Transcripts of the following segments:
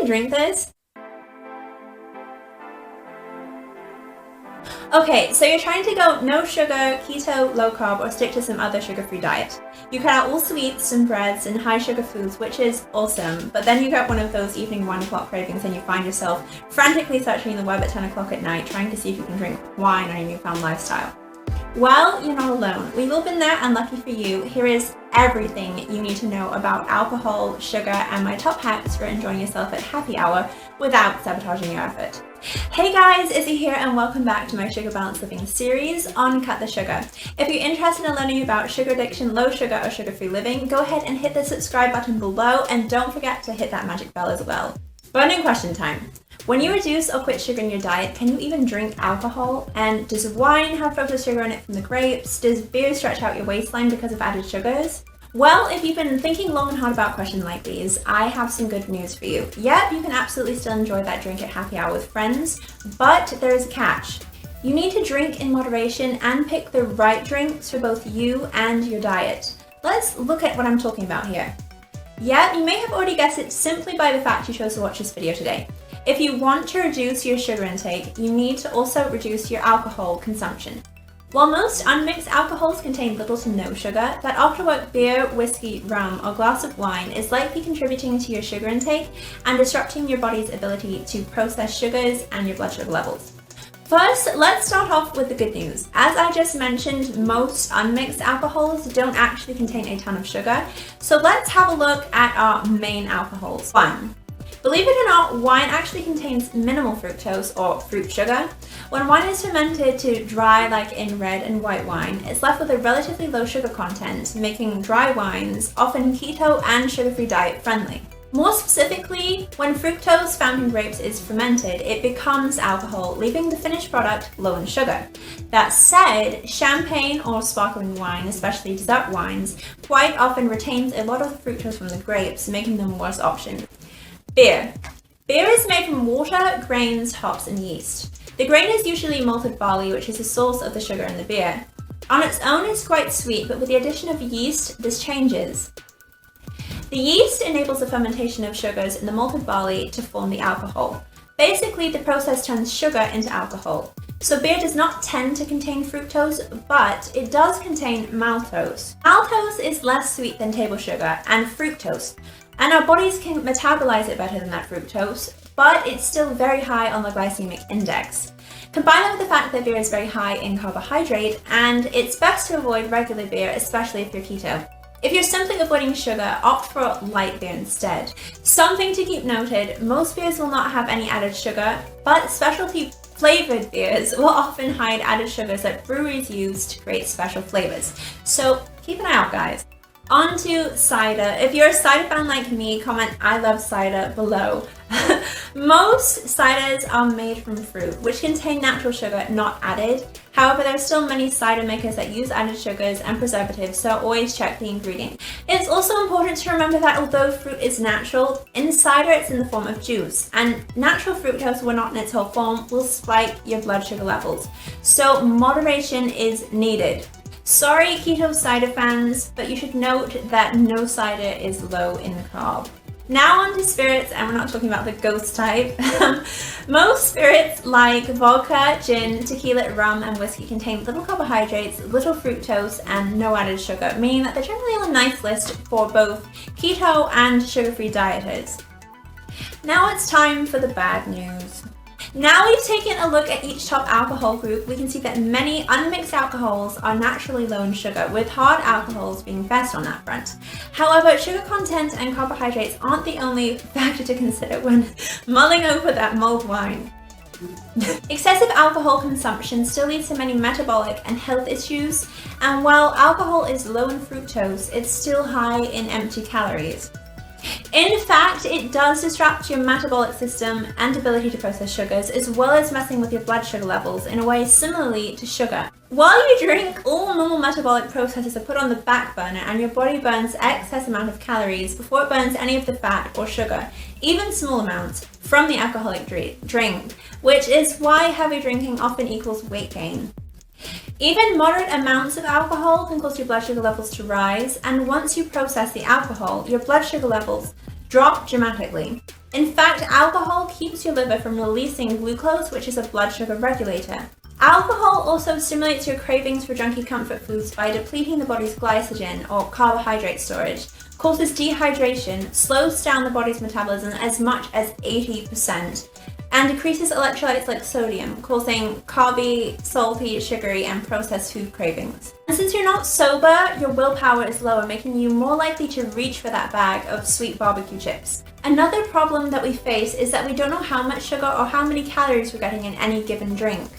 even drink this? Okay, so you're trying to go no sugar, keto, low carb, or stick to some other sugar-free diet. You cut out all sweets and breads and high sugar foods, which is awesome, but then you get one of those evening 1 o'clock cravings and you find yourself frantically searching the web at 10 o'clock at night trying to see if you can drink wine on your newfound lifestyle. Well, you're not alone. We've all been there, and lucky for you, here is everything you need to know about alcohol, sugar, and my top hacks for enjoying yourself at happy hour without sabotaging your effort. Hey guys, Izzy here, and welcome back to my Sugar Balanced Living series on Cut the Sugar. If you're interested in learning about sugar addiction, low sugar, or sugar-free living, go ahead and hit the subscribe button below, and don't forget to hit that magic bell as well. Burning question time. When you reduce or quit sugar in your diet, can you even drink alcohol? And does wine have processed sugar in it from the grapes? Does beer stretch out your waistline because of added sugars? Well, if you've been thinking long and hard about questions like these, I have some good news for you. Yep, you can absolutely still enjoy that drink at happy hour with friends, but there is a catch. You need to drink in moderation and pick the right drinks for both you and your diet. Let's look at what I'm talking about here. Yeah, you may have already guessed it simply by the fact you chose to watch this video today. If you want to reduce your sugar intake, you need to also reduce your alcohol consumption. While most unmixed alcohols contain little to no sugar, that after-work beer, whiskey, rum, or glass of wine is likely contributing to your sugar intake and disrupting your body's ability to process sugars and your blood sugar levels. First, let's start off with the good news. As I just mentioned, most unmixed alcohols don't actually contain a ton of sugar, so let's have a look at our main alcohols. 1. Believe it or not, wine actually contains minimal fructose or fruit sugar. When wine is fermented to dry like in red and white wine, it's left with a relatively low sugar content, making dry wines often keto and sugar-free diet friendly. More specifically, when fructose found in grapes is fermented, it becomes alcohol, leaving the finished product low in sugar. That said, champagne or sparkling wine, especially dessert wines, quite often retains a lot of the fructose from the grapes, making them a worse option. Beer. Beer is made from water, grains, hops, and yeast. The grain is usually malted barley, which is the source of the sugar in the beer. On its own, it's quite sweet, but with the addition of yeast, this changes. The yeast enables the fermentation of sugars in the malted barley to form the alcohol. Basically, the process turns sugar into alcohol. So beer does not tend to contain fructose, but it does contain maltose. Maltose is less sweet than table sugar and fructose, and our bodies can metabolize it better than that fructose, but it's still very high on the glycemic index. Combine that with the fact that beer is very high in carbohydrate, and it's best to avoid regular beer, especially if you're keto. If you're simply avoiding sugar, opt for light beer instead. Something to keep noted, most beers will not have any added sugar, but specialty flavored beers will often hide added sugars that breweries use to create special flavors. So keep an eye out, guys. On to cider. If you're a cider fan like me, comment "I love cider" below. Most ciders are made from fruit, which contain natural sugar not added. However, there are still many cider makers that use added sugars and preservatives, so always check the ingredient. It's also important to remember that although fruit is natural, in cider it's in the form of juice, and natural fructose, when not in its whole form, will spike your blood sugar levels. So moderation is needed. Sorry, keto cider fans, but you should note that no cider is low in carb. Now on to spirits, and we're not talking about the ghost type. Most spirits like vodka, gin, tequila, rum, and whiskey contain little carbohydrates, little fructose, and no added sugar, meaning that they're generally on a nice list for both keto and sugar-free dieters. Now it's time for the bad news. Now we've taken a look at each top alcohol group, we can see that many unmixed alcohols are naturally low in sugar, with hard alcohols being best on that front. However, sugar content and carbohydrates aren't the only factor to consider when mulling over that mulled wine. Excessive alcohol consumption still leads to many metabolic and health issues, and while alcohol is low in fructose, it's still high in empty calories. In fact, it does disrupt your metabolic system and ability to process sugars, as well as messing with your blood sugar levels in a way similarly to sugar. While you drink, all normal metabolic processes are put on the back burner, and your body burns excess amount of calories before it burns any of the fat or sugar, even small amounts, from the alcoholic drink, which is why heavy drinking often equals weight gain. Even moderate amounts of alcohol can cause your blood sugar levels to rise, and once you process the alcohol, your blood sugar levels drop dramatically. In fact, alcohol keeps your liver from releasing glucose, which is a blood sugar regulator. Alcohol also stimulates your cravings for junky comfort foods by depleting the body's glycogen or carbohydrate storage, causes dehydration, slows down the body's metabolism as much as 80%, and decreases electrolytes like sodium, causing carby, salty, sugary, and processed food cravings. And since you're not sober, your willpower is lower, making you more likely to reach for that bag of sweet barbecue chips. Another problem that we face is that we don't know how much sugar or how many calories we're getting in any given drink.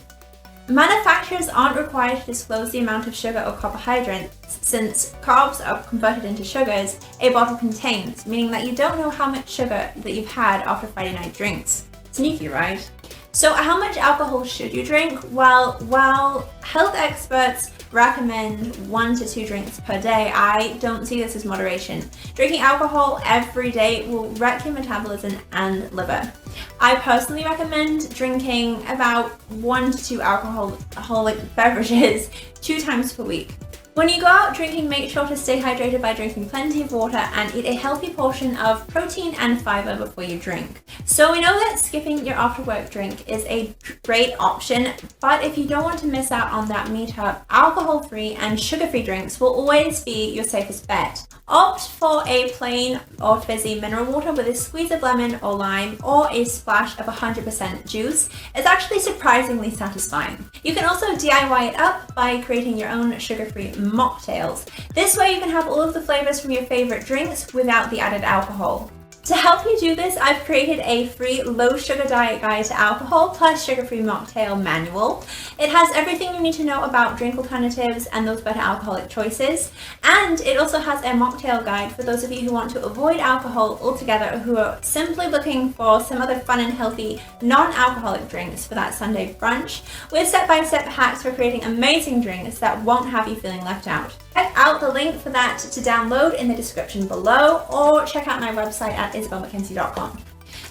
Manufacturers aren't required to disclose the amount of sugar or carbohydrates, since carbs are converted into sugars a bottle contains, meaning that you don't know how much sugar that you've had after Friday night drinks. Sneaky, right? So how much alcohol should you drink? Well, while health experts recommend 1 to 2 drinks per day, I don't see this as moderation. Drinking alcohol every day will wreck your metabolism and liver. I personally recommend drinking about 1 to 2 alcoholic beverages 2 times per week. When you go out drinking, make sure to stay hydrated by drinking plenty of water and eat a healthy portion of protein and fiber before you drink. So we know that skipping your after work drink is a great option, but if you don't want to miss out on that meetup, alcohol-free and sugar-free drinks will always be your safest bet. Opt for a plain or fizzy mineral water with a squeeze of lemon or lime or a splash of 100% juice. It's actually surprisingly satisfying. You can also DIY it up by creating your own sugar-free mocktails. This way you can have all of the flavors from your favorite drinks without the added alcohol. To help you do this, I've created a free low sugar diet guide to alcohol plus sugar-free mocktail manual. It has everything you need to know about drink alternatives and those better alcoholic choices. And it also has a mocktail guide for those of you who want to avoid alcohol altogether, who are simply looking for some other fun and healthy non-alcoholic drinks for that Sunday brunch, with step-by-step hacks for creating amazing drinks that won't have you feeling left out. Check out the link for that to download in the description below, or check out my website at isabelmckenzie.com.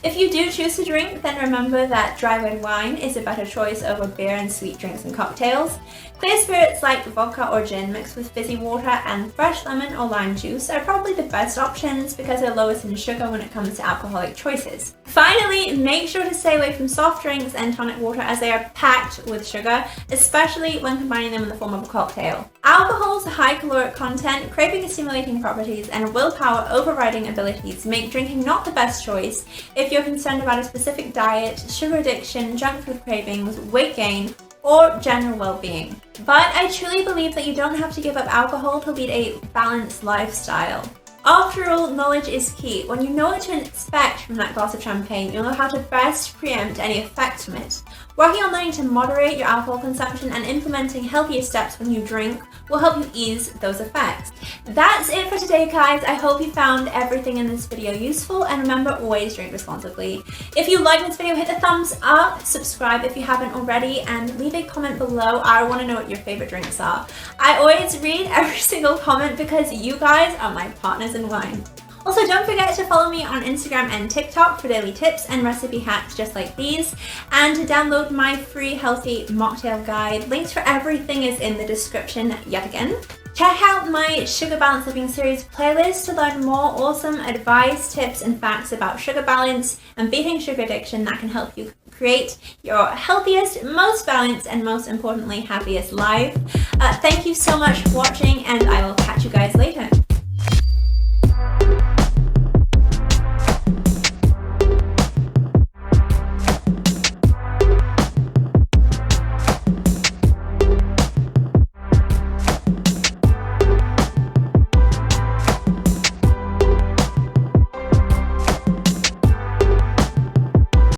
If you do choose to drink, then remember that dry red wine is a better choice over beer and sweet drinks and cocktails. Clear spirits like vodka or gin mixed with fizzy water and fresh lemon or lime juice are probably the best options because they're lowest in sugar when it comes to alcoholic choices. Finally, make sure to stay away from soft drinks and tonic water as they are packed with sugar, especially when combining them in the form of a cocktail. Alcohol's high caloric content, craving-stimulating properties, and willpower overriding abilities make drinking not the best choice if you're concerned about a specific diet, sugar addiction, junk food cravings, weight gain, or general well-being. But I truly believe that you don't have to give up alcohol to lead a balanced lifestyle. After all, knowledge is key. When you know what to expect from that glass of champagne, you'll know how to best preempt any effects from it. Working on learning to moderate your alcohol consumption and implementing healthier steps when you drink will help you ease those effects. That's it for today, guys. I hope you found everything in this video useful, and remember, always drink responsibly. If you like this video, hit the thumbs up, subscribe if you haven't already, and leave a comment below. I want to know what your favorite drinks are. I always read every single comment because you guys are my partners in wine. Also, don't forget to follow me on Instagram and TikTok for daily tips and recipe hacks just like these, and to download my free healthy mocktail guide. Links for everything is in the description yet again. Check out my Sugar Balance Living Series playlist to learn more awesome advice, tips, and facts about sugar balance and beating sugar addiction that can help you create your healthiest, most balanced, and most importantly, happiest life. Thank you so much for watching, and I will catch you guys later.